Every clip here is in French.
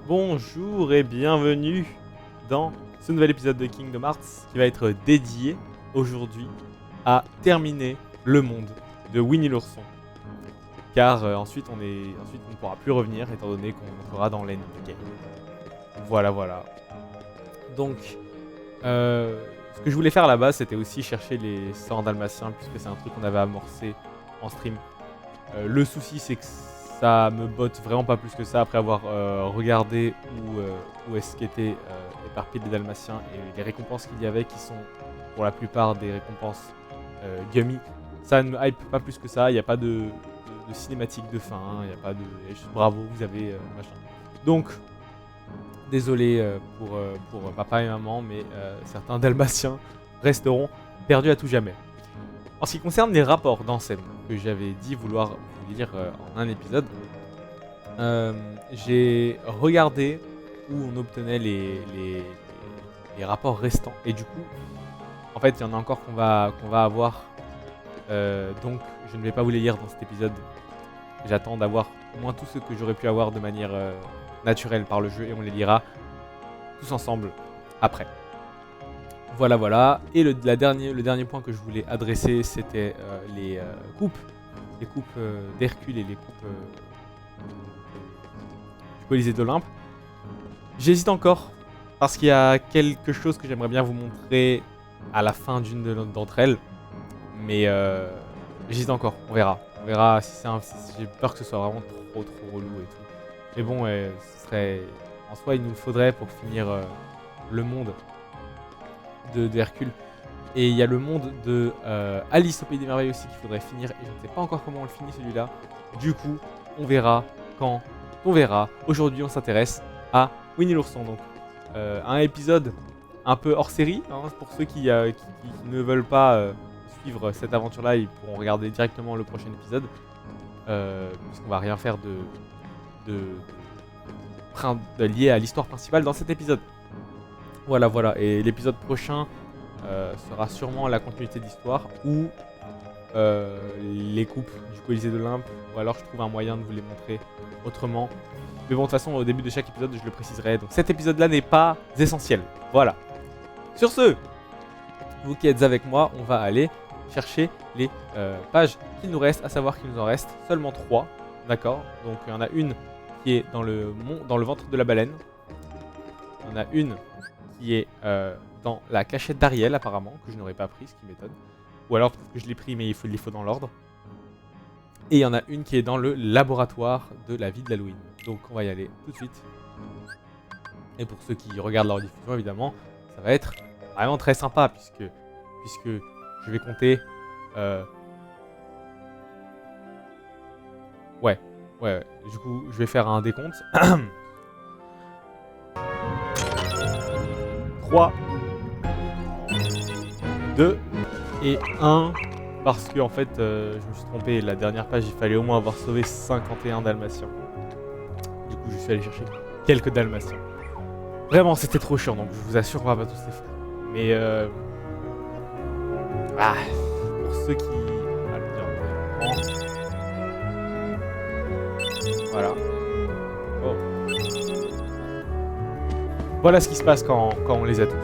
Bonjour et bienvenue dans ce nouvel épisode de Kingdom Hearts qui va être dédié aujourd'hui à terminer le monde de Winnie l'ourson. Car ensuite on ne pourra plus revenir étant donné qu'on sera dans l'endgame. Voilà. Donc, ce que je voulais faire à la base, c'était aussi chercher les sorts dalmatiens puisque c'est un truc qu'on avait amorcé en stream. Le souci, c'est que ça me botte vraiment pas plus que ça après avoir regardé où est-ce qu'étaient éparpillés les dalmatiens et les récompenses qu'il y avait qui sont pour la plupart des récompenses gummy. Ça ne me hype pas plus que ça, il n'y a pas de cinématique de fin, il n'y a pas de... y a juste bravo, vous avez machin. Donc, désolé pour papa et maman, mais certains dalmatiens resteront perdus à tout jamais. En ce qui concerne les rapports d'Ansem que j'avais dit vouloir vous lire en un épisode, j'ai regardé où on obtenait les rapports restants et du coup, en fait, il y en a encore qu'on va avoir. Donc, je ne vais pas vous les lire dans cet épisode. J'attends d'avoir au moins tout ce que j'aurais pu avoir de manière naturelle par le jeu et on les lira tous ensemble après. Voilà. Et le dernier point que je voulais adresser, c'était les coupes d'Hercule et les coupes du Colisée d'Olympe. J'hésite encore parce qu'il y a quelque chose que j'aimerais bien vous montrer à la fin d'une d'entre elles, mais j'hésite encore. On verra si j'ai peur que ce soit vraiment trop relou et tout. Mais bon, ce serait en soi, il nous faudrait pour finir le monde de Hercule. Et il y a le monde de Alice au Pays des Merveilles aussi qu'il faudrait finir. Et je ne sais pas encore comment on le finit celui-là. Du coup, on verra quand on verra. Aujourd'hui, on s'intéresse à Winnie l'ourson. Donc, un épisode un peu hors série. Hein, pour ceux qui ne veulent pas suivre cette aventure-là, ils pourront regarder directement le prochain épisode. Puisqu'on va rien faire de lié à l'histoire principale dans cet épisode. Voilà. Et l'épisode prochain sera sûrement la continuité d'histoire ou les coupes du Colisée d'Olympe, ou alors je trouve un moyen de vous les montrer autrement. Mais bon, de toute façon, au début de chaque épisode, je le préciserai. Donc cet épisode-là n'est pas essentiel. Voilà. Sur ce, vous qui êtes avec moi, on va aller chercher les pages qu'il nous reste, à savoir qu'il nous en reste seulement 3. D'accord. Donc il y en a une qui est dans le ventre de la baleine. Il y en a une qui est dans la cachette d'Ariel apparemment, que je n'aurais pas pris, ce qui m'étonne. Ou alors peut-être que je l'ai pris mais il faut dans l'ordre. Et il y en a une qui est dans le laboratoire de la vie de l'Halloween. Donc on va y aller tout de suite. Et pour ceux qui regardent leur diffusion évidemment, ça va être vraiment très sympa puisque je vais compter... Ouais. Du coup, je vais faire un décompte. 3, 2 et 1. Parce que en fait, je me suis trompé. La dernière page, il fallait au moins avoir sauvé 51 dalmatiens. Du coup, je suis allé chercher quelques dalmatiens. Vraiment, c'était trop chiant. Donc, je vous assure qu'on va pas tous les faire. Mais pour ceux qui... Voilà. Oh. Voilà ce qui se passe quand on les a tous.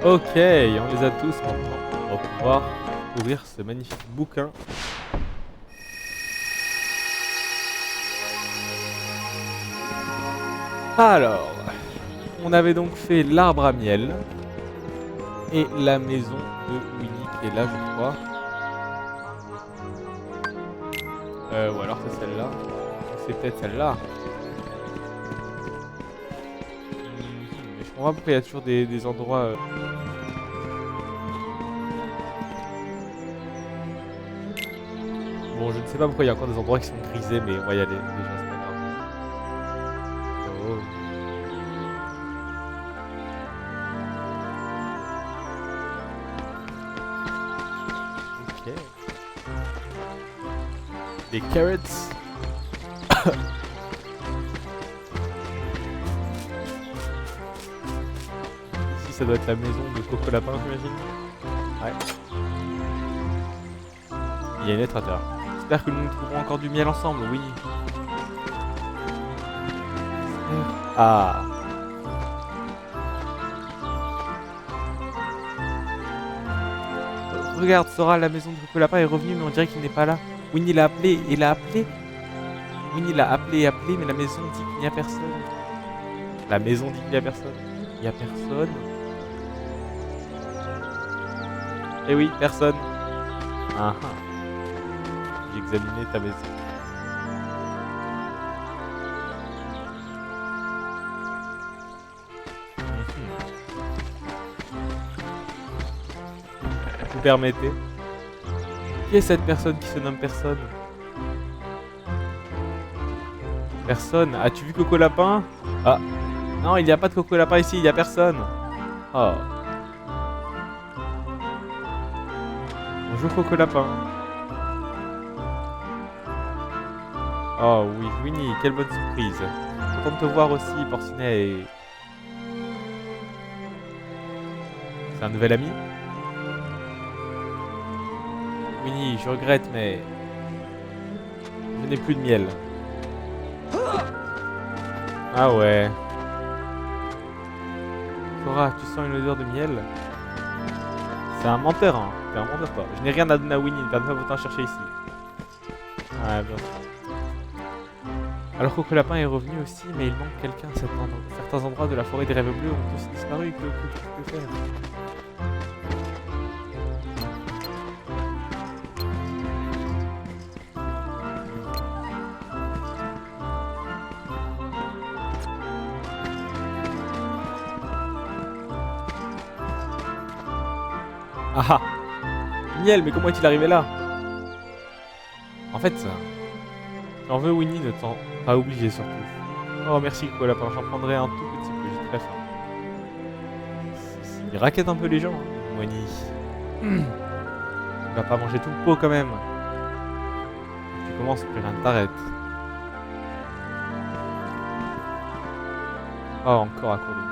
Ok, on les a tous maintenant. On va pouvoir ouvrir ce magnifique bouquin. Alors, on avait donc fait l'arbre à miel et la maison de Winnie qui est là, je crois. Ou alors c'est celle-là. C'est peut-être celle-là. Mais je comprends pas pourquoi il y a toujours des endroits... Bon, je ne sais pas pourquoi il y a encore des endroits qui sont grisés, mais on va y aller déjà, c'est pas grave. Des carrots. Ici, ça doit être la maison de Coco Lapin, j'imagine. Ouais. Il y a une lettre à terre. J'espère que nous trouverons encore du miel ensemble, oui. Ah. Regarde, Sora, la maison de Coco Lapin est revenue, mais on dirait qu'il n'est pas là. Winnie l'a appelé, et l'a appelé. Winnie l'a appelé et appelé, mais la maison dit qu'il n'y a personne. La maison dit qu'il n'y a personne. Il n'y a personne. Eh oui, personne. Ah ah. J'ai examiné ta maison. Vous permettez? Qui est cette personne qui se nomme personne? Personne? As-tu vu Coco Lapin? Ah. Non, il n'y a pas de Coco Lapin ici, il n'y a personne. Oh. Bonjour Coco Lapin. Oh oui, Winnie, quelle bonne surprise. Content de te voir aussi, Porcinet. Et... c'est un nouvel ami? Winnie, je regrette, mais... je n'ai plus de miel. Ah ouais. Sora, tu sens une odeur de miel? C'est un menteur, hein. C'est un menteur, toi. Je n'ai rien à donner à Winnie, ne va pas autant chercher ici. Ouais, bien sûr. Alors Coco Lapin est revenu aussi, mais il manque quelqu'un à certains endroits de la forêt des rêves bleus ont aussi disparu. Que faire? Ah ah! Miel, mais comment est-il arrivé là? En fait, j'en veux Winnie, ne t'en pas obligé surtout. Oh merci Coco Lapin, j'en prendrai un tout petit peu, j'ai très faim. Il raquette un peu les gens, hein, Winnie. Tu vas pas manger tout le pot quand même. Tu commences, plus rien ne t'arrête. Oh, encore à court de miel.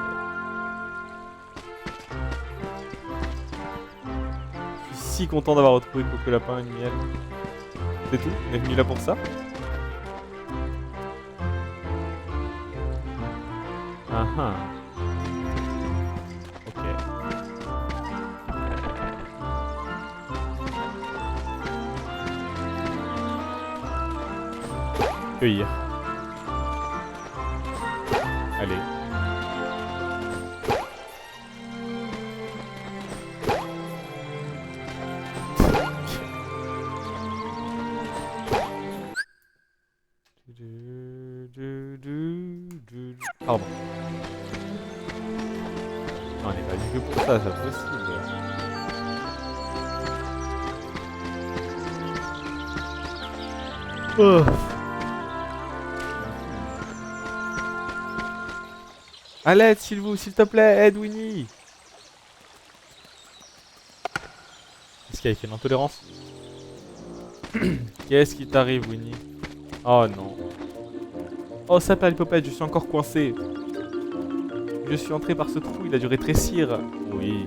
Je suis si content d'avoir retrouvé Coco Lapin et le miel. C'est tout? On est venu là pour ça? Ah ah. Ok. Cueillir. Allez. Pardon. Non, on est pas venu que pour ça, c'est pas possible. Oh. À l'aide, s'il te plaît, aide Winnie. Est-ce qu'il y a une intolérance? Qu'est-ce qui t'arrive, Winnie? Oh non. Oh, ça perd l'hypopète, je suis encore coincé. Je suis entré par ce trou, il a dû rétrécir. Oui.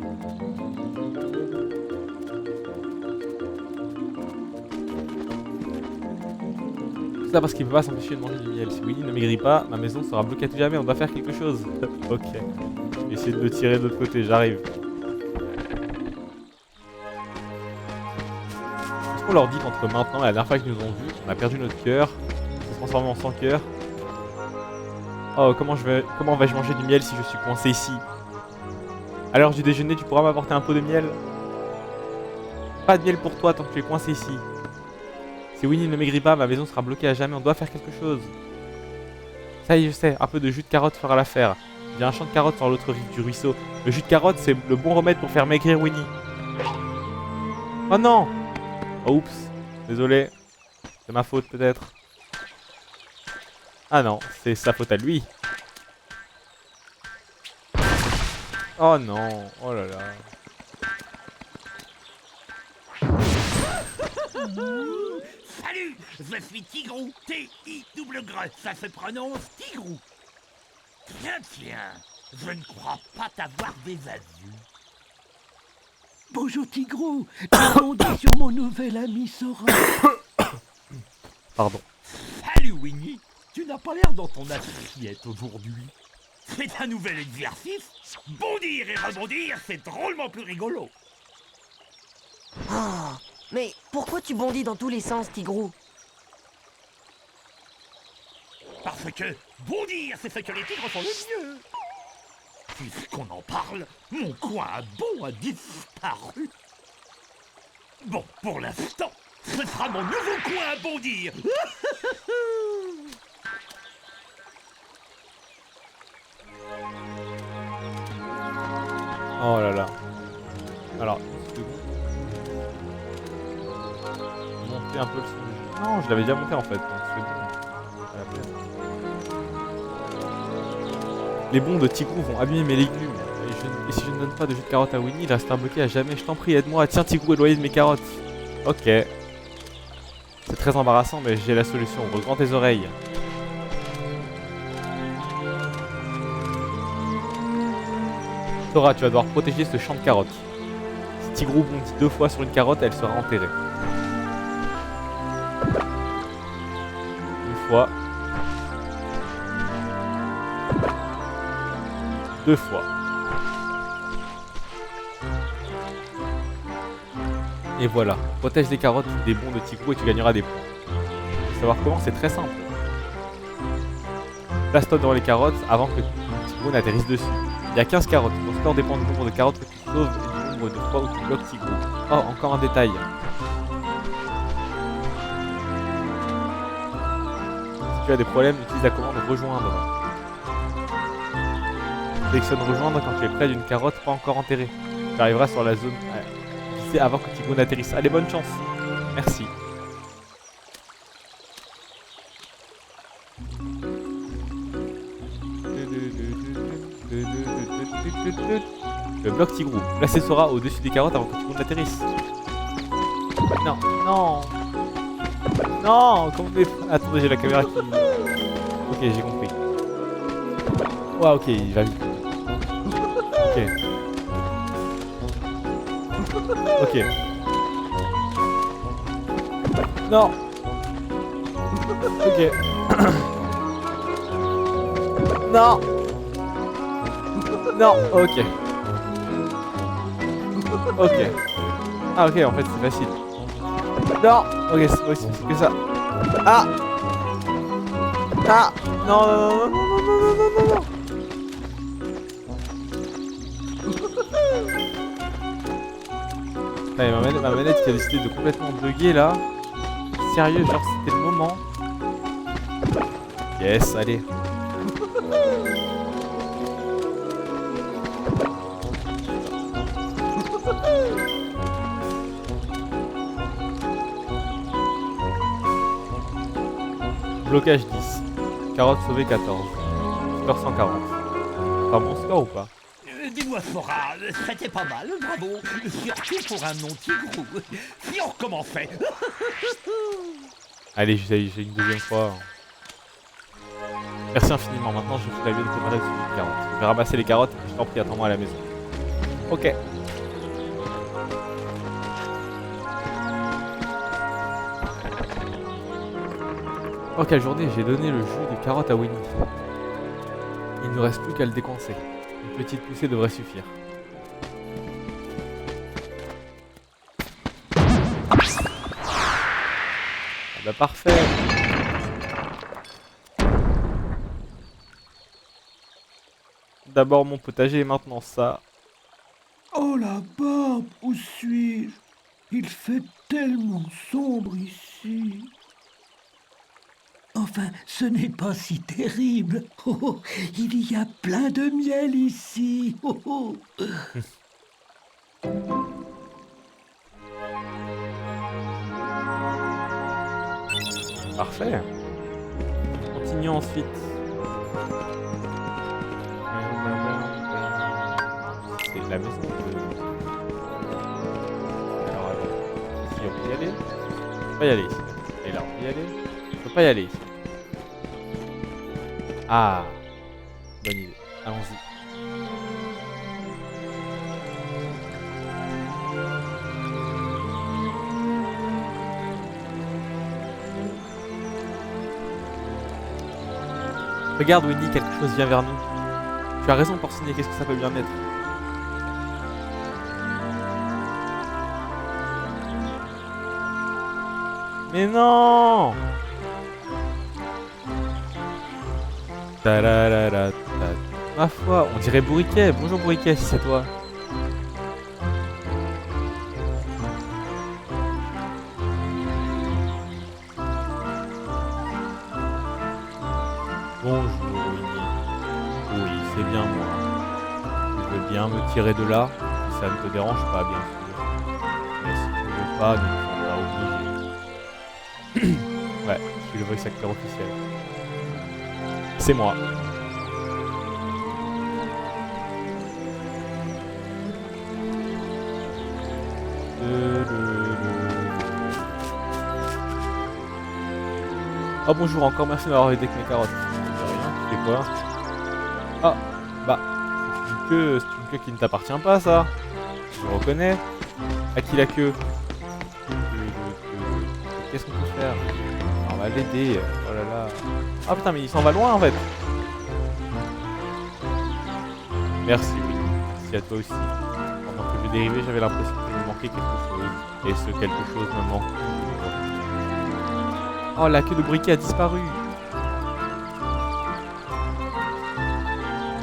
Tout ça parce qu'il peut pas s'empêcher de manger du miel. Si Winnie ne maigrit pas, ma maison sera bloquée à tout jamais, on doit faire quelque chose. Ok. Je vais essayer de le tirer de l'autre côté, j'arrive. Est-ce qu'on leur dit qu'entre maintenant et la dernière fois qu'ils nous ont vus, on a perdu notre cœur, on s'est transformé en sans cœur? Oh, comment vais-je manger du miel si je suis coincé ici? À l'heure du déjeuner, tu pourras m'apporter un pot de miel? Pas de miel pour toi tant que tu es coincé ici. Si Winnie ne maigrit pas, ma maison sera bloquée à jamais, on doit faire quelque chose. Ça y est, je sais, un peu de jus de carotte fera l'affaire. Il y a un champ de carottes sur l'autre rive du ruisseau. Le jus de carotte, c'est le bon remède pour faire maigrir Winnie. Oh non! Oh, oups, désolé. C'est ma faute peut-être. Ah non, c'est sa faute à lui. Oh non, oh là là. Salut, je suis Tigrou, T-I-double-G, ça se prononce Tigrou. Tiens, je ne crois pas t'avoir déjà vu. Bonjour Tigrou, bienvenue sur mon nouvel ami Sora. Pardon. Salut Winnie, tu n'as pas l'air dans ton assiette aujourd'hui. C'est un nouvel exercice. Bondir et rebondir, c'est drôlement plus rigolo. Oh, mais pourquoi tu bondis dans tous les sens, Tigrou? Parce que bondir, c'est ce que les tigres font le mieux. Puisqu'on en parle, mon coin à bon a disparu. Bon, pour l'instant, ce sera mon nouveau coin à bondir. Oh là là. Alors, une seconde. Monter un peu le son du jeu. Non, je l'avais déjà monté en fait, donc c'est bon. À la peine. Les bons de Tigrou vont abîmer mes légumes. Et si je ne donne pas de jus de carotte à Winnie, il restera bloqué à jamais. Je t'en prie, aide-moi. Tiens, Tigrou, éloigné de mes carottes. Ok. C'est très embarrassant, mais j'ai la solution. Ouvre grand tes oreilles. Sora, tu vas devoir protéger ce champ de carottes. Si Tigrou bondit 2 fois sur une carotte, elle sera enterrée. Une fois. 2 fois. Et voilà. Protège les carottes des bons de Tigrou et tu gagneras des points. Pour savoir comment, c'est très simple. Place-toi devant les carottes avant que Tigrou n'atterrisse dessus. Il y a 15 carottes. Ton score dépend du nombre de carottes que tu sauves et du nombre de fois où tu bloques Tigrou. Oh, encore un détail. Si tu as des problèmes, utilise la commande rejoindre. Sélectionne rejoindre quand tu es près d'une carotte pas encore enterrée. Tu arriveras sur la zone visée avant que Tigrou n'atterrisse. Allez, bonne chance. Merci. Je bloque Tigrou. Placez Sora au-dessus des carottes avant que Tigrou n'atterrisse. Non, non. Non, comment on fait? Attendez, j'ai la caméra qui... Ok, j'ai compris. Ouais, ok, il va vite. Ok. Ok. Non. Ok. Non. Non, ok. Ok. Ah ok, en fait c'est facile. Non. Ok, c'est pas aussi facile que ça. Ah. Ah. Non, non, non, non, non, non, non, non, non. Allez, ma manette qui a décidé de complètement bugger là. Sérieux, genre c'était le moment. Yes, allez. Blocage 10. Carotte sauvée 14. Score 140. C'est un bon score ou pas? Dis-moi Sora, c'était pas mal, bravo. Surtout pour un non-tigrou. Si on recommençait. Allez, j'ai une deuxième fois. Merci infiniment. Maintenant, je fais la vie de commander sur les carottes. Je vais ramasser les carottes. Je t'en prie, attends-moi à la maison. Ok. Oh, quelle journée. J'ai donné le jus de carotte à Winnie. Il ne reste plus qu'à le décoincer. Une petite poussée devrait suffire. Ah bah parfait. D'abord mon potager et maintenant ça. Oh la barbe, où suis-je? Il fait tellement sombre ici. Enfin, ce n'est pas si terrible. Oh, oh, il y a plein de miel ici. Oh, oh. Parfait. Continuons ensuite. C'est la maison de... Alors, si on peut y aller. On va y aller ici. Et Et là, on peut y aller. On peut pas y aller ici. Ah, bonne idée. Allons-y. Regarde Winnie, quelque chose vient vers nous. Tu as raison Porcinet, qu'est-ce que ça peut bien être? Mais non! Ta-la-la-la-ta. Ma foi, on dirait Bourriquet. Bonjour Bourriquet, si c'est toi. Bonjour Winnie. Oui, c'est bien moi. Tu veux bien me tirer de là? Si ça ne te dérange pas, bien sûr. Mais si tu ne veux pas, nous ne sommes pas obligés. Ouais, je suis le voice acteur officiel. C'est moi. Oh bonjour, encore merci d'avoir aidé avec mes carottes. De rien, tu fais quoi? Ah, bah, c'est une queue qui ne t'appartient pas ça. Je le reconnais. À qui la queue? Qu'est-ce qu'on peut faire? On va l'aider, oh là là. Ah putain, mais il s'en va loin en fait. Merci, oui. Merci à toi aussi. Pendant que je dérivais, j'avais l'impression qu'il me manquait quelque chose. Et ce quelque chose me manque. Oh, la queue de briquet a disparu.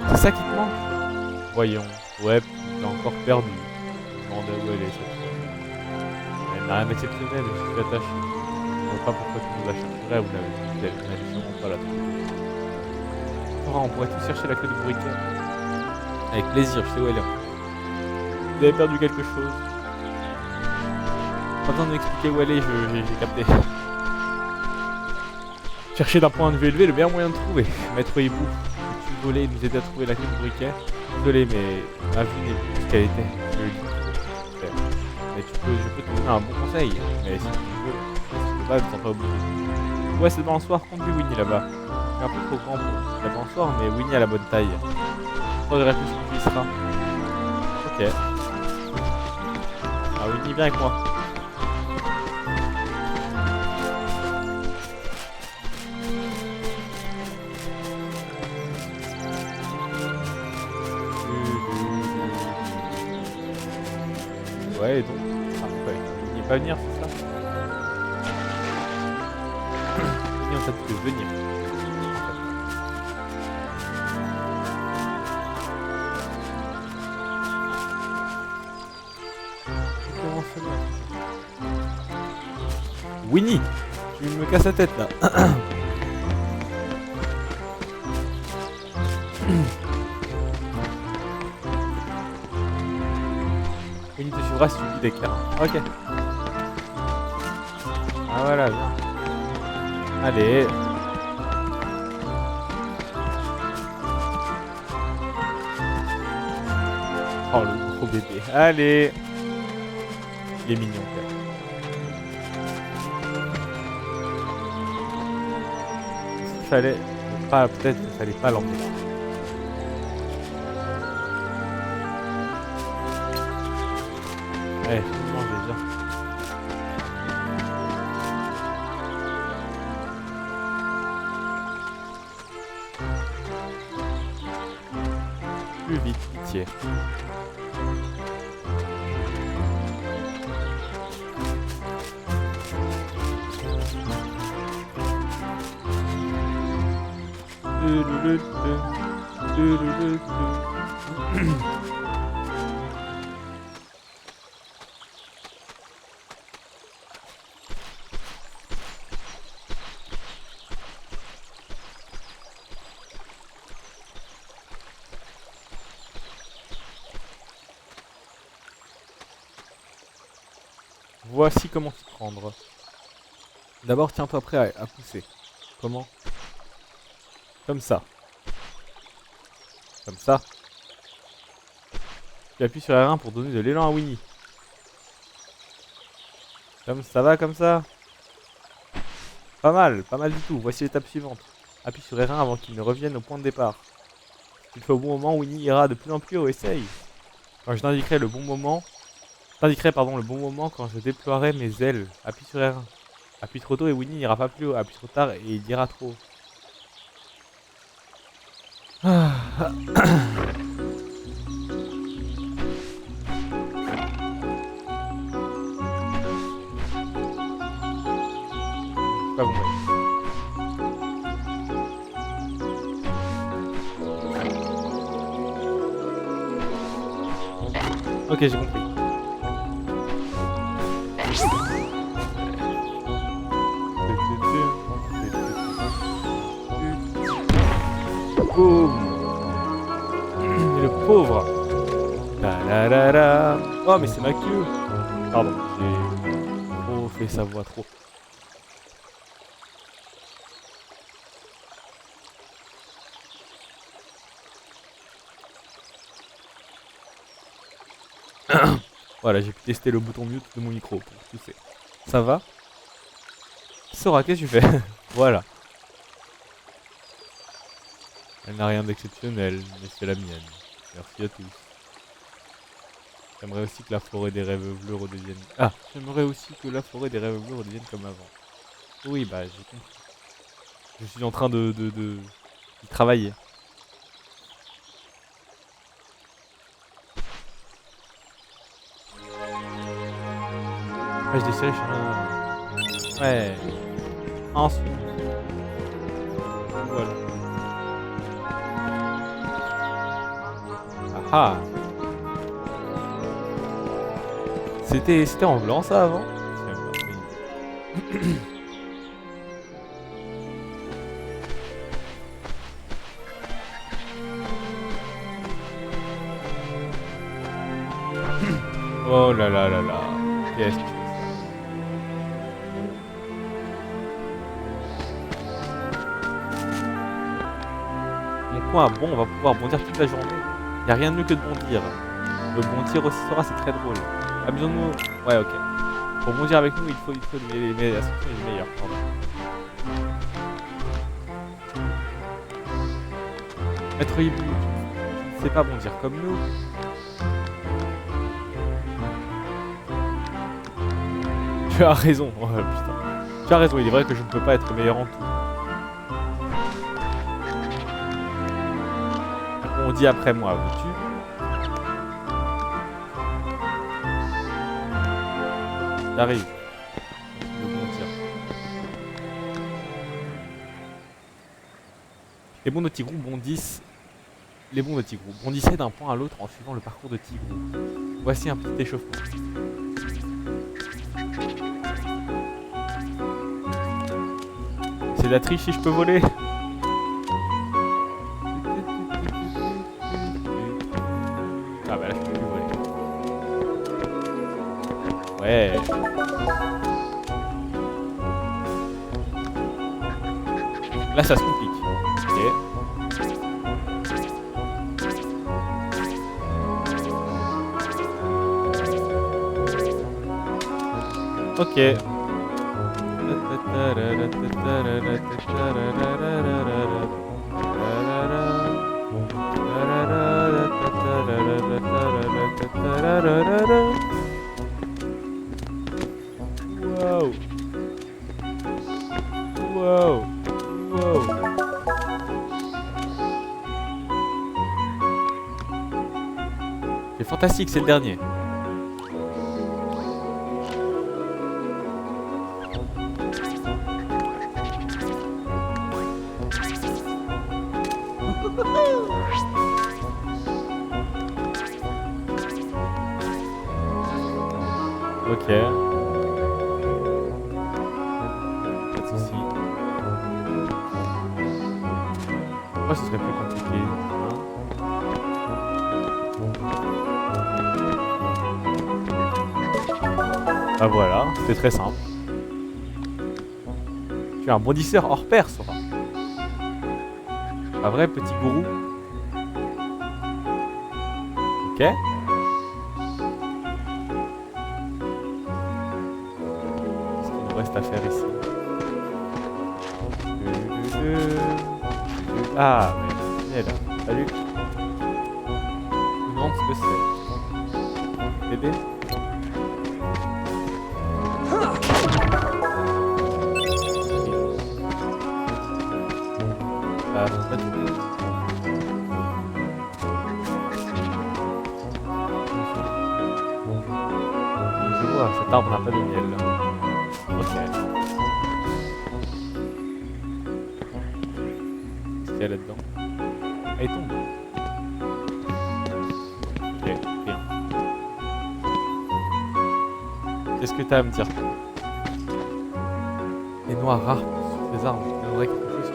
C'est ça qui te manque? Voyons. Ouais, je l'ai encore perdu. Je me demande où elle est cette fois. Elle n'a rien d'exceptionnel, je suis attaché. Je ne vois pas pourquoi tu nous la chercherais, vous l'avez dit, elle n'a sûrement pas la trouver. Oh, on pourrait tous chercher la queue de briquet. Avec plaisir, je sais où elle est. Vous avez perdu quelque chose. Pas besoin de m'expliquer où elle est, j'ai capté. Chercher d'un point de vue élevé, le meilleur moyen de trouver. Maître Hibou, peux-tu voler et nous aider à trouver la queue de briquet? Désolé, mais ma vue n'est plus ce qu'elle était. Je le dis trop. Mais je peux te donner un bon conseil. Mais si tu veux pas, ne t'en pas obligé. Ouais, c'est le balançoire, conduis Winnie là-bas. C'est un peu trop grand pour la balançoire, mais Winnie a la bonne taille. Je regrette plus qu'on y sera. Ok. Ah, Winnie, viens avec moi. Ouais, et donc. Ah, ouais. Il va venir, c'est ça? Il en fait de venir. Comment ça va? Winnie! Tu me casses la tête là! Winnie te suivra si tu dis d'écart. Ok. Ah voilà, viens. Allez. Oh le gros bébé. Allez. Il est mignon quand même. Il fallait pas, peut-être qu'il fallait pas l'emmener là. Ouais, je mange déjà. Plus vite, pitié. Voici comment t'y prendre. D'abord, tiens-toi prêt à pousser. Comment? Comme ça. Comme ça. Tu appuies sur R1 pour donner de l'élan à Winnie. Comme ça va, comme ça. pas mal du tout. Voici l'étape suivante. Appuie sur R1 avant qu'il ne revienne au point de départ. Si tu le fais au bon moment, Winnie ira de plus en plus haut. Essaye. Quand je t'indiquerai le bon moment, le bon moment quand je déploierai mes ailes. Appuie sur R1. Appuie trop tôt et Winnie n'ira pas plus haut. Appuie trop tard et il ira trop haut. Ah. Pas compris. Ok, j'ai compris. Boum. Et le pauvre. Ta-la-la-la. Oh, mais c'est ma queue. Pardon, j'ai trop fait sa voix trop. Voilà, j'ai pu tester le bouton mute de mon micro pour tousser. Ça va? Sora, qu'est-ce que tu fais? Voilà. Elle n'a rien d'exceptionnel, mais c'est la mienne. Merci à tous. J'aimerais aussi que la forêt des rêves bleus redevienne... Ah, j'aimerais aussi que la forêt des rêves bleus redevienne comme avant. Oui, bah j'ai compris. Je suis en train d'y travailler. Ouais, je déchire les chemins. Ouais. Ensuite. Voilà. Ah ah. C'était en blanc ça avant? Je sais même pas. Oh là là là là. Qu'est-ce que... Mon coin bon, on va pouvoir bondir toute la journée. Y a rien de mieux que de bondir. Le bondir aussi sera, c'est très drôle. Amusons-nous. Ouais, ok. Pour bondir avec nous, il faut les meilleurs. Pardon. Maître Hibou, tu ne sais pas bondir comme nous. Tu as raison. Oh putain. Tu as raison, il est vrai que je ne peux pas être meilleur en tout. On dit après moi, veux-tu? J'arrive. De bondir. Les bons de Tigrou bondissent. Les bons de Tigrou bondissaient d'un point à l'autre en suivant le parcours de Tigrou. Voici un petit échauffement. C'est de la triche si je peux voler. Ah bah là je peux plus voler. Ouais. Là ça se complique. Ok. Ok. Wow. Wow. Wow. C'est fantastique, c'est le dernier. Ok. Pas de soucis. Moi ce serait plus compliqué. Ah voilà, c'est très simple. Tu es un bondisseur hors pair, Sora. Pas vrai, petit gourou? Ok. Qu'est-ce qu'il nous reste à faire ici? Ah, mais elle est là. Salut. Je me demande ce que c'est. Bébé. Pas de bébé. Je vois, cet arbre n'a pas de miel. Ok. Qu'est-ce qu'il y a là-dedans? Ah, il tombe. Ok, rien. Qu'est-ce que t'as à me dire? Les noix rares sur ces arbres. Il y en aurait quelque chose sur.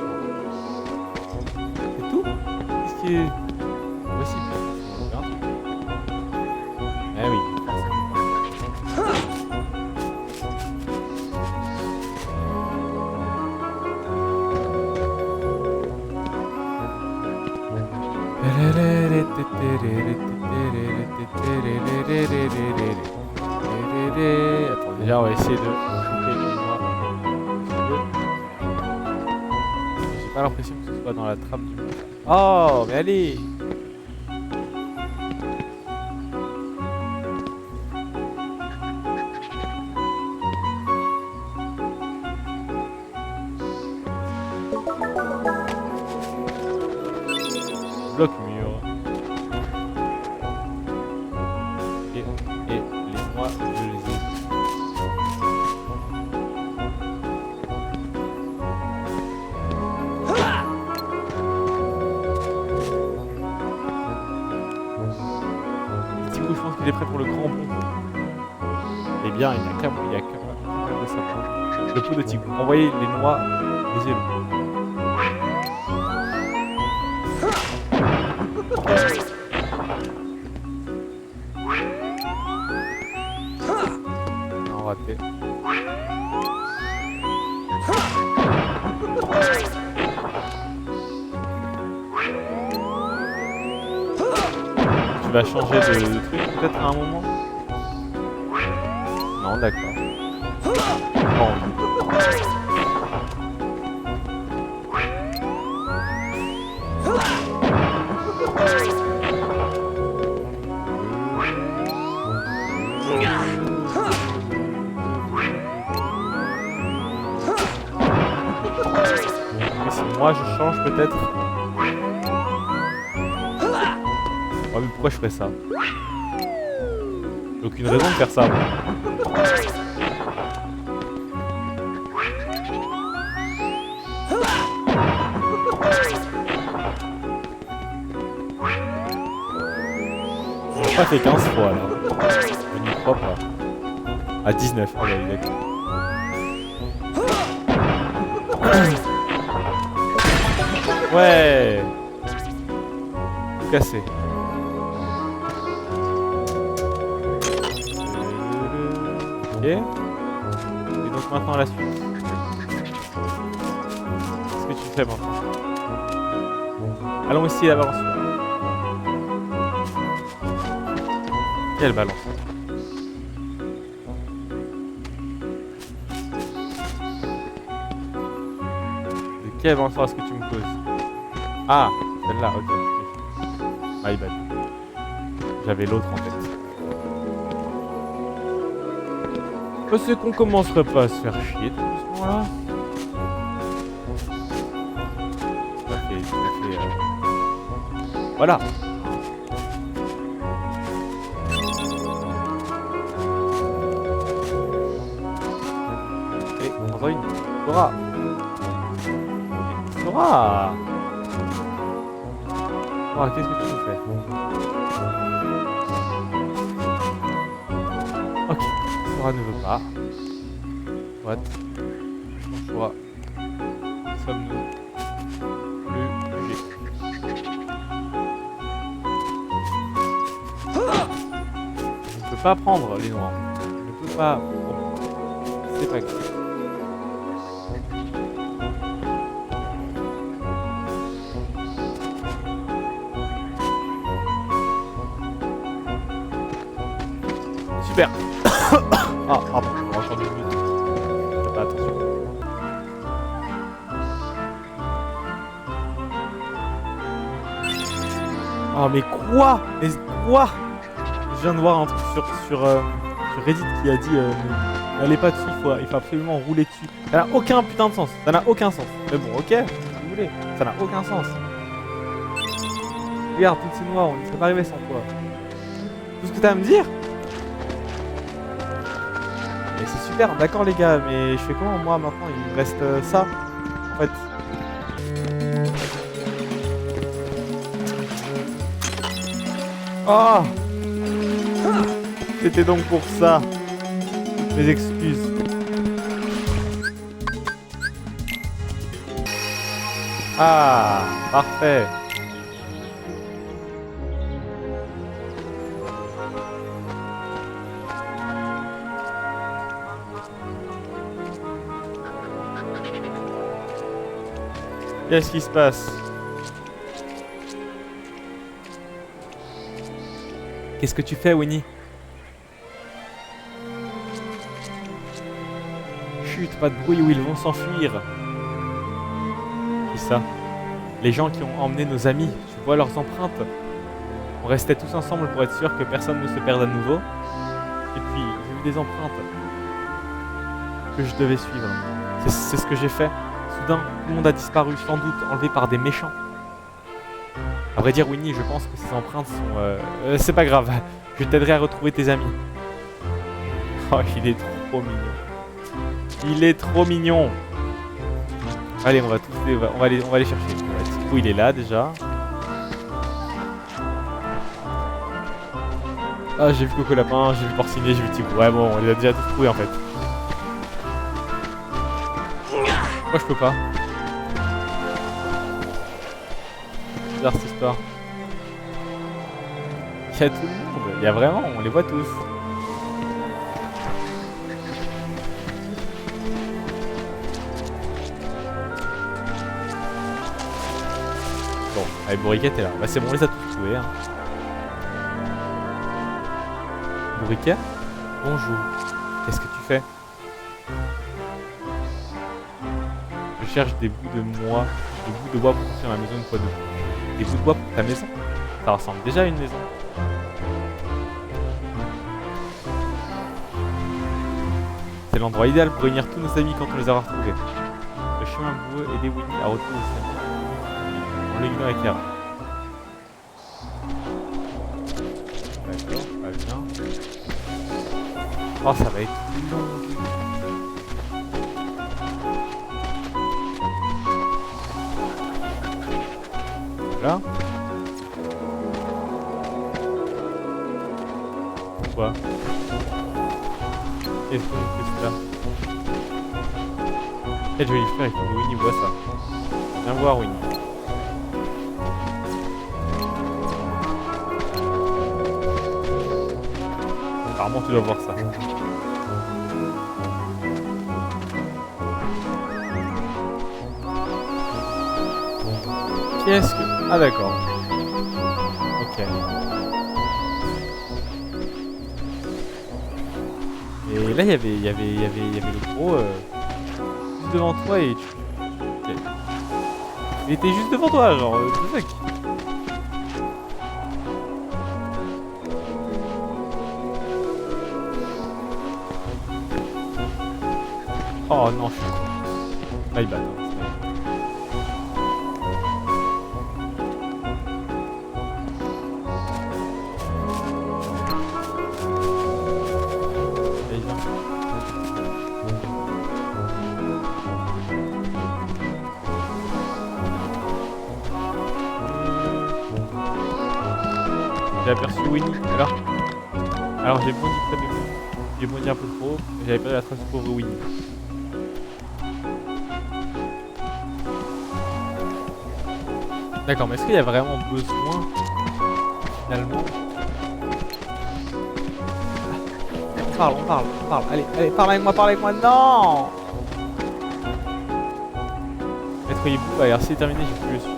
C'est tout? Qu'est-ce qui est possible? On va faire un truc. Eh oui, on va faire ça. Attends, déjà on va essayer de choper une noix. J'ai pas l'impression que ce soit dans la trappe du monde. Oh, mais allez! Bloc mur. Et les noix, je les ai. Petit coup, je pense qu'il est prêt pour le grand bond. Eh bien, il n'y a qu'à moi, il y a qu'à moi de savoir. Le pot de tigre. Envoyez les noix, les œufs. Non, raté. Tu vas changer de truc peut-être à un moment? Non, d'accord. Bon. Mais si moi je change peut-être. Ouais, mais pourquoi je ferais ça? J'ai aucune raison de faire ça. J'ai pas fait 15 fois là. Je n'y crois pas. À 19, ah bah oui, d'accord. Ouais. Tout cassé. Ok. Et donc maintenant la suite. Qu'est-ce que tu fais maintenant? Allons essayer la balançoire. Quelle balance? De quelle balançoire est-ce que tu me poses? Ah, celle-là, ok. My bad. J'avais l'autre en tête. C'est qu'on commencerait pas à se faire chier tout doucement là. Ça fait voilà. Et prends-en une. Sora. Sora. Sora, qu'est-ce que tu nous fais? Ok. Sora ne veut pas. What? Sora. Sommes-nous le G? Je ne peux pas prendre les noirs. Je ne peux pas. C'est pas grave. Super. Ah, pardon, j'ai entendu le bruit. Fais pas attention. quoi? Mais quoi? Je viens de voir un truc sur Reddit qui a dit n'allez pas dessus, il faut absolument rouler dessus. Ça n'a aucun putain de sens. Ça n'a aucun sens. Mais bon, ok, si vous voulez. Ça n'a aucun sens. Regarde, tout c'est noir, on ne serait pas arrivé sans toi. Tout ce que t'as à me dire? Mais c'est super, d'accord les gars, mais je fais comment moi maintenant? Il me reste ça, en fait. Oh! C'était donc pour ça. Mes excuses. Ah, parfait. Qu'est-ce qui se passe? Qu'est-ce que tu fais, Winnie? Chut, pas de bruit ou ils vont s'enfuir. Qui ça? Les gens qui ont emmené nos amis, tu vois leurs empreintes. On restait tous ensemble pour être sûr que personne ne se perde à nouveau. Et puis, j'ai vu des empreintes que je devais suivre. C'est ce que j'ai fait. Soudain, tout le monde a disparu, sans doute enlevé par des méchants. À vrai dire, Winnie, je pense que ces empreintes sont... c'est pas grave, je t'aiderai à retrouver tes amis. Oh, il est trop mignon. Il est trop mignon. Allez, on va aller chercher. Tico, il est là déjà. Ah, j'ai vu Coco Lapin, j'ai vu Porcinet, j'ai vu Tico. Ouais, bon, on les a déjà tous trouvés en fait. Moi, je peux pas. Bizarre cette histoire. Il y a tout le monde. Il y a vraiment, on les voit tous. Bon, allez, Bourriquet est là. Bah c'est bon, on les a tous trouvés. Hein. Bourriquet, bonjour. Qu'est-ce que tu fais? Je cherche des bouts de bois pour construire ma maison une fois de plus. Des bouts de bois pour ta maison? Ça ressemble déjà à une maison. C'est l'endroit idéal pour réunir tous nos amis quand on les aura retrouvés. Le chemin boueux aider Winnie à retrouver ses amis. On l'ignore avec Clara. D'accord, pas bien. Oh, ça va être long. Là. Quoi? Qu'est-ce que c'est là? Quel joli frère, il faut que Winnie voit ça. Viens voir Winnie. Apparemment tu dois voir ça. Qu'est-ce que... Ah d'accord. Ok. Et là il y avait le gros juste devant toi et tu... Okay. Il était juste devant toi genre le mec. Oh non je suis con. Là il bat. J'ai aperçu Winnie, alors j'ai bondi près de lui. J'ai bondi un peu trop, et j'avais perdu la trace du pauvre Winnie. D'accord, mais est-ce qu'il y a vraiment besoin, finalement? On parle, allez, parle avec moi, non! Maître Hibou, alors c'est terminé, j'ai pu le suivre.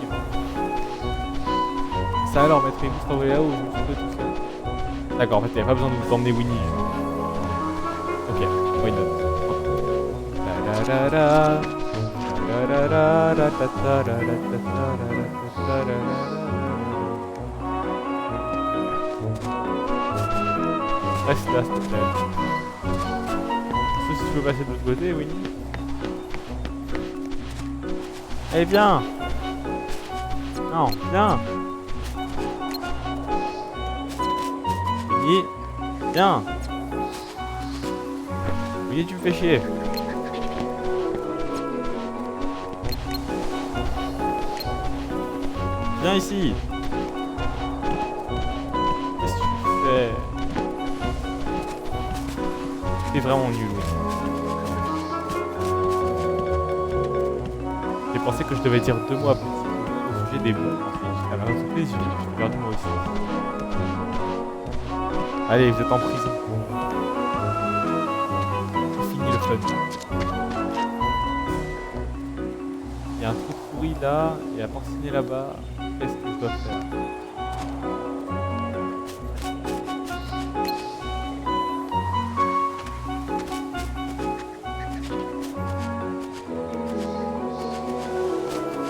Ça alors, Maître Hibou se envoler là-haut, je me suis trouvé tout seul. D'accord, en fait, il n'y avait pas besoin de vous emmener Winnie. Ok, why not? Reste là, s'il te plaît. Sauf si tu veux passer de l'autre côté, Winnie. Allez, viens. Non, viens. Winnie, viens. Winnie, tu me fais chier. Viens ici. Qu'est-ce que tu fais? C'est vraiment nul. J'ai pensé que je devais dire 2 mots à petit au sujet des bons. À la surprise, j'ai perdu moi aussi. Allez, vous êtes en prison. C'est fini le fun. Il y a un truc pourri là, et à porciner là-bas. Qu'est-ce que je dois faire?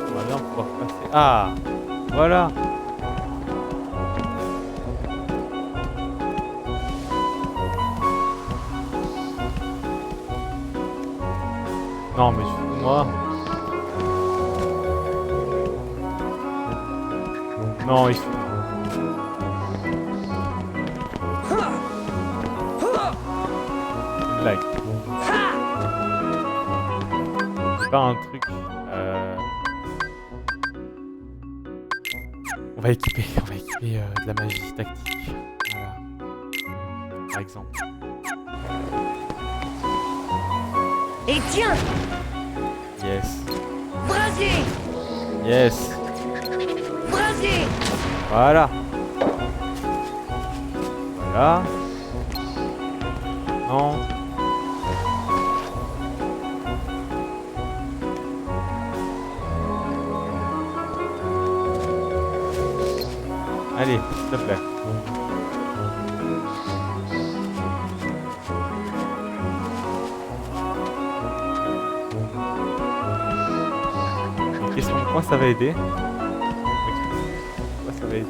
On va bien pouvoir passer. Ah, voilà. Non mais je moi. Non, il faut. Une blague. C'est pas un truc. On va équiper de la magie tactique. Voilà. Par exemple. Et tiens, Yes. brasier, Yes. brasier. Voilà. Voilà. Non. Allez, s'il te plaît. Une question de quoi ça va aider? Quoi ça va aider?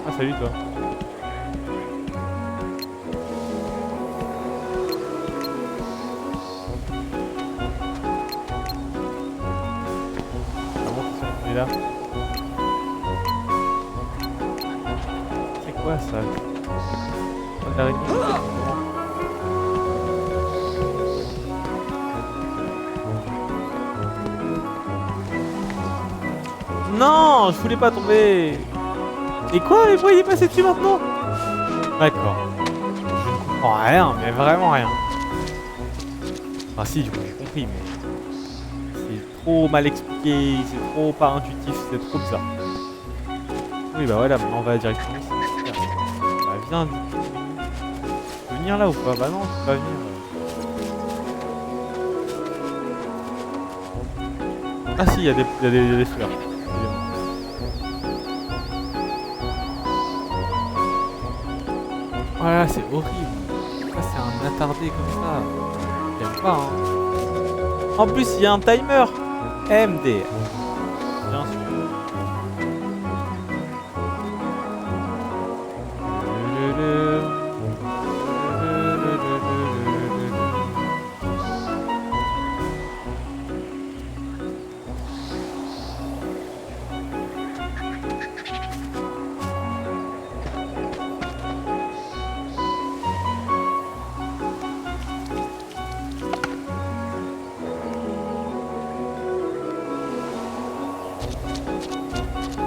Ah salut toi. Ah bon, c'est là. C'est quoi ça? D'araignée. Non, je voulais pas tomber. Et quoi? Mais pourquoi il est passé dessus maintenant? D'accord. Je ne comprends rien, mais vraiment rien. Enfin si, j'ai compris, mais c'est trop mal expliqué, c'est trop pas intuitif, c'est trop bizarre. Oui bah voilà, maintenant on va directement ici. Bah viens du coup. Tu peux venir là ou pas? Bah non, tu peux pas venir. Ah si, il y a des fleurs. Voilà, c'est horrible. Ça, c'est un attardé comme ça. J'aime pas, hein. En plus, il y a un timer. MD. Bien sûr.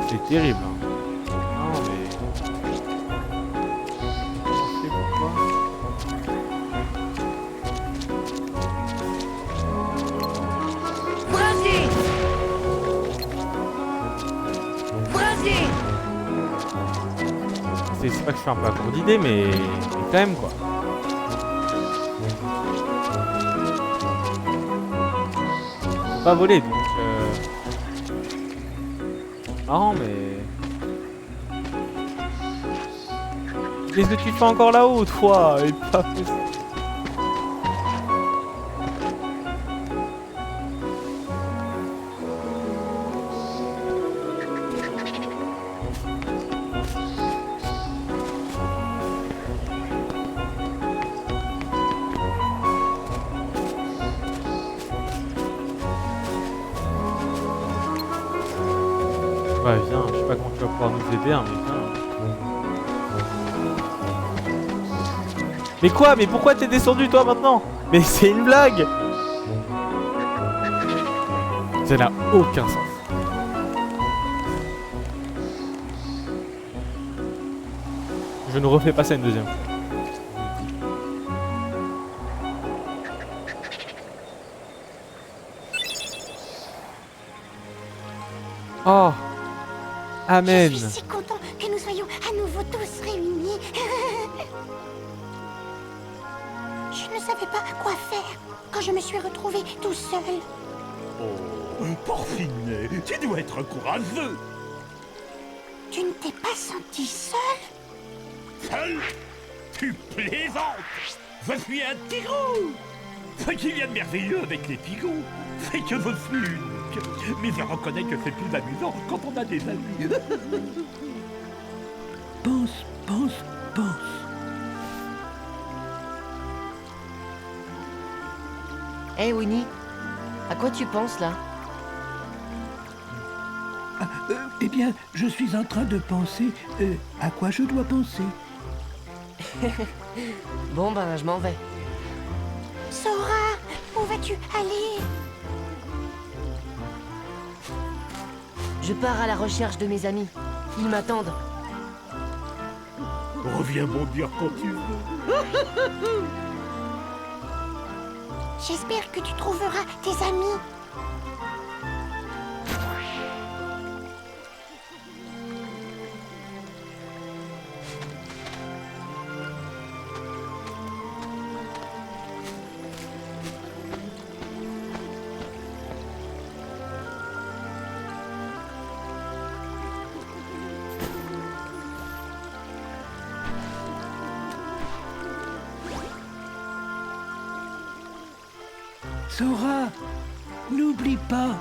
C'est terrible. Hein. Non mais... Je sais pourquoi. Brasier, brasier. C'est pas que je suis un peu à court d'idées, mais quand même quoi. Faut pas voler donc... Marrant mais... Qu'est-ce que tu fais encore là-haut toi? Et pas possible. Ouais, viens, je sais pas comment tu vas pouvoir nous aider, hein, mais viens. Mais quoi? Mais pourquoi t'es descendu toi maintenant? Mais c'est une blague! Ça n'a aucun sens. Je ne refais pas ça une deuxième fois. Oh! Amen! Je suis si content que nous soyons à nouveau tous réunis. Je ne savais pas quoi faire quand je me suis retrouvé tout seul. Oh, Porphinet, tu dois être courageux. Tu ne t'es pas senti seul? Seul? Tu plaisantes. Je suis un tyran. Ce qu'il y a de merveilleux avec les pigots, c'est que je suis unique. Mais je reconnais que c'est plus amusant quand on a des amis. Pense, pense, pense. Hé Winnie, à quoi tu penses là? Eh bien, je suis en train de penser à quoi je dois penser. Bon ben je m'en vais. Sora, où vas-tu aller? Je pars à la recherche de mes amis. Ils m'attendent. Reviens bondir quand tu veux. J'espère que tu trouveras tes amis. Sora, n'oublie pas,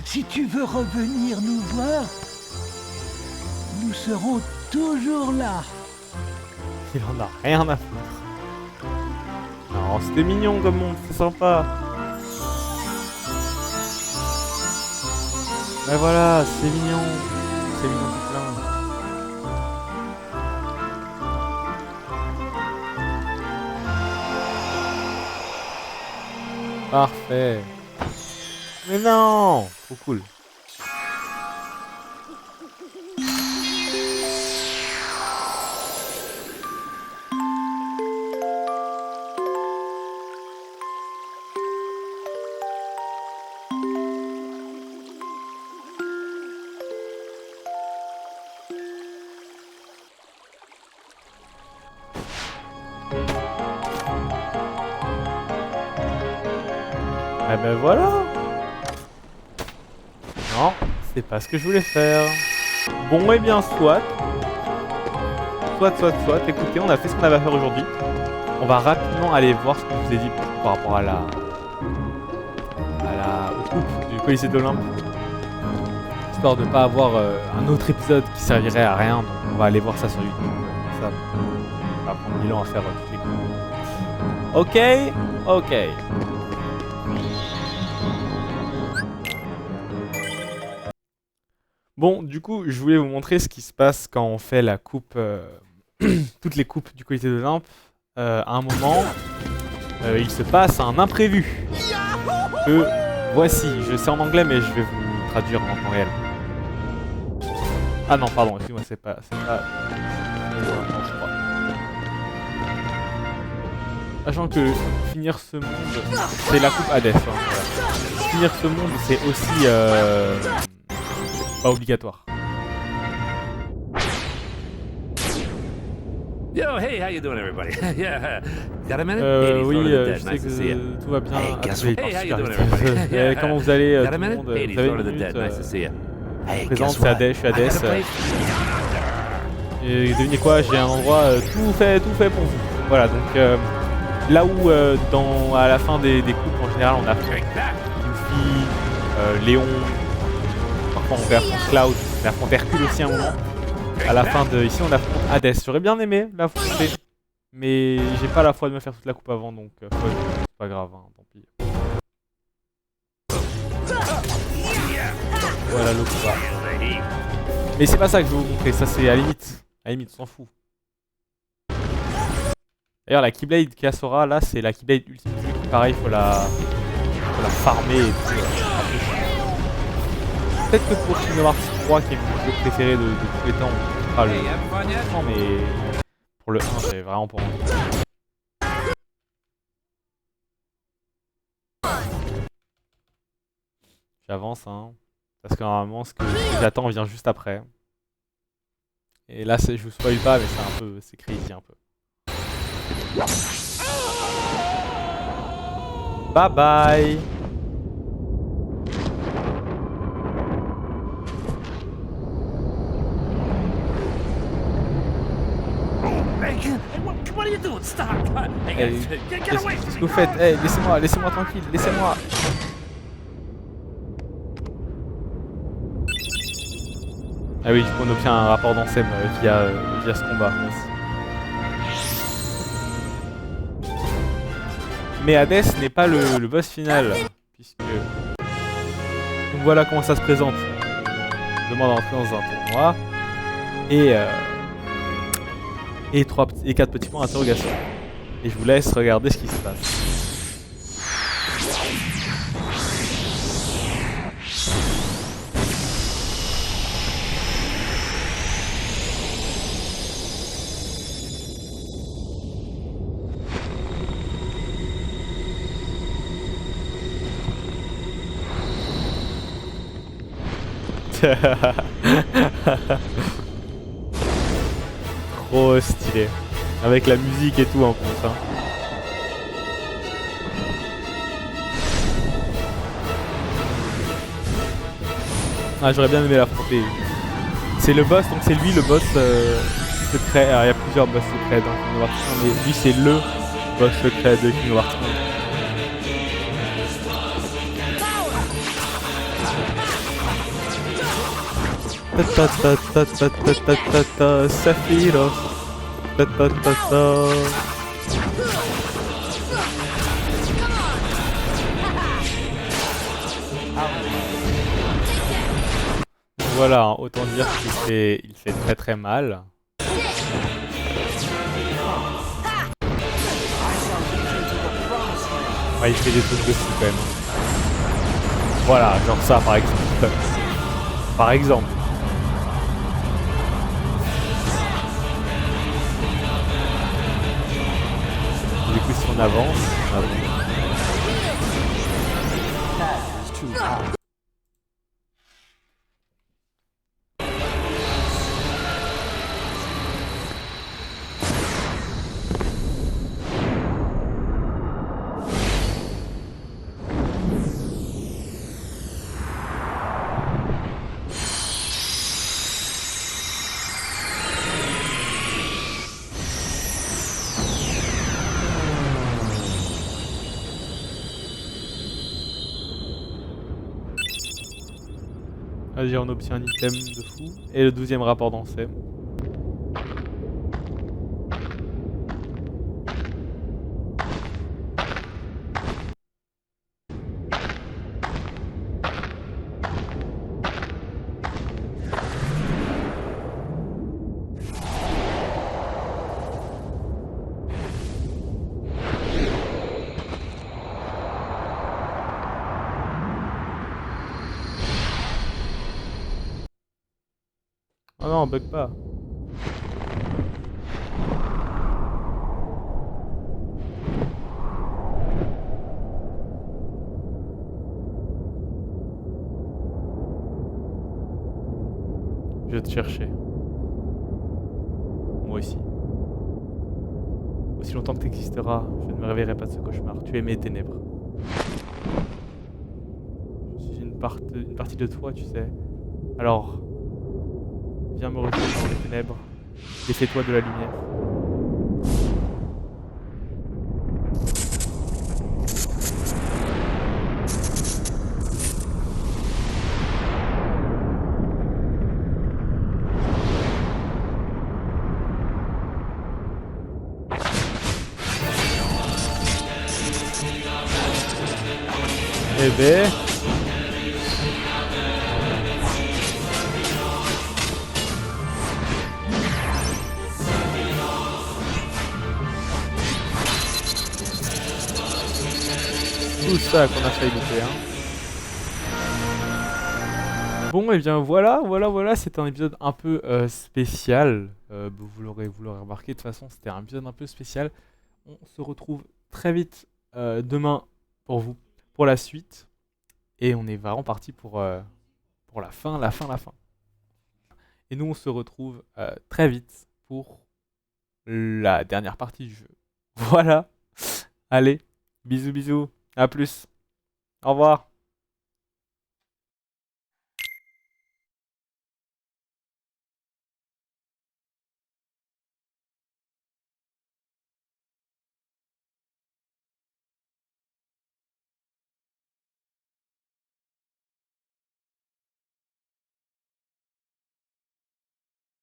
si tu veux revenir nous voir, nous serons toujours là. Il en a rien à foutre. Non, c'était mignon comme monde, c'est sympa. Mais voilà, c'est mignon. C'est mignon tout plein. Parfait. Mais non! Trop cool. Eh ben voilà. Non, c'est pas ce que je voulais faire. Bon et bien soit. Soit. Écoutez, on a fait ce qu'on avait à faire aujourd'hui. On va rapidement aller voir ce que je vous ai dit par rapport à la coupe du Colisée d'Olympe. Histoire de pas avoir un autre épisode qui servirait à rien. Donc on va aller voir ça sur YouTube. Ça va prendre 1000 ans à faire toutes les coupes. Ok. Bon, du coup, je voulais vous montrer ce qui se passe quand on fait la coupe, toutes les coupes du Colisée d'Olympe. À un moment, il se passe un imprévu. Voici, je sais en anglais, mais je vais vous traduire en temps réel. Ah non, pardon, excuse-moi, c'est pas... non, je crois. Sachant que finir ce monde, c'est la coupe Hades. Hein, voilà. Finir ce monde, c'est aussi... pas obligatoire. Yo, hey, how you doing, everybody? Yeah, got a minute? Hades, Oui, Lord of the je Dead, sais nice to see you. que tout va bien. Hey, guess Attendez, what? Hey, how you super doing, vite. everybody? Comment vous allez, Got tout a le minute? monde? Hades, Vous avez Lord of une the minute, Dead, nice to see you. Hey, présente, guess c'est what? Hades, je suis I got a Hades. place. Et devinez quoi, j'ai un endroit tout fait pour vous. Voilà, donc là où à la fin des coupes, en général, on affronte Luffy, Léon, parfois on affronte Cloud, on affronte Hercule aussi à un moment. À la fin de ici, on affronte Hades. J'aurais bien aimé l'affronter, mais j'ai pas la foi de me faire toute la coupe avant, donc c'est pas grave, hein, tant pis. Voilà le combat. Mais c'est pas ça que je vais vous montrer, ça c'est à la limite. À la limite, on s'en fout. D'ailleurs, la Keyblade Kasora, là, c'est la Keyblade ultime. Pareil, faut la farmer et tout. Peut-être que pour Kingdom Hearts 3, qui est mon jeu préféré de tous les temps, on fera le. Non, mais pour le 1, j'avais vraiment pas envie. J'avance, hein. Parce que normalement, ce que j'attends vient juste après. Et là, je vous spoil pas, mais c'est un peu. C'est crazy un peu. Bye bye. What are you doing? Stop! Hey, Hey, get away qu'est-ce from que me! vous faites? Hey, laissez-moi tranquille, laissez-moi. Ah oui, on obtient un rapport d'Ansem via ce combat aussi. Mais Hades n'est pas le boss final, puisque... Donc voilà comment ça se présente. On demande d'entrer dans un tournoi, et 4 petits points d'interrogation. Et je vous laisse regarder ce qui se passe. Trop stylé. Avec la musique et tout en plus. Hein. Ah, j'aurais bien aimé l'affronter. C'est le boss, donc c'est lui le boss secret. Alors il y a plusieurs boss secrets dans Kingdom Hearts 1, mais lui c'est le boss secret de Kingdom Hearts 1. Ta ta ta ta ta ta ta ta ta Sephiroth. Ta ta ta ta. Voilà, hein, autant dire qu'il fait très très mal. Ouais, il fait des trucs dessus quand même. Voilà, genre ça par exemple. Par exemple. Du coup, si on avance, Vas-y, on obtient un item de fou. Et le 12e rapport d'Ansem. Oh non, bug pas. Je vais te chercher. Moi aussi. Aussi longtemps que tu existeras, je ne me réveillerai pas de ce cauchemar. Tu es mes ténèbres. Je suis une partie de toi, tu sais. Alors... viens me rejoindre dans les ténèbres et fais-toi de la lumière. Eh ben... ça qu'on a failli louper, hein. Bon, et bien voilà, c'était un épisode un peu spécial. Vous l'aurez remarqué, de toute façon, c'était un épisode un peu spécial. On se retrouve très vite demain pour vous, pour la suite. Et on est vraiment parti pour la fin. Et nous, on se retrouve très vite pour la dernière partie du jeu. Voilà. Allez, bisous, à plus. Au revoir.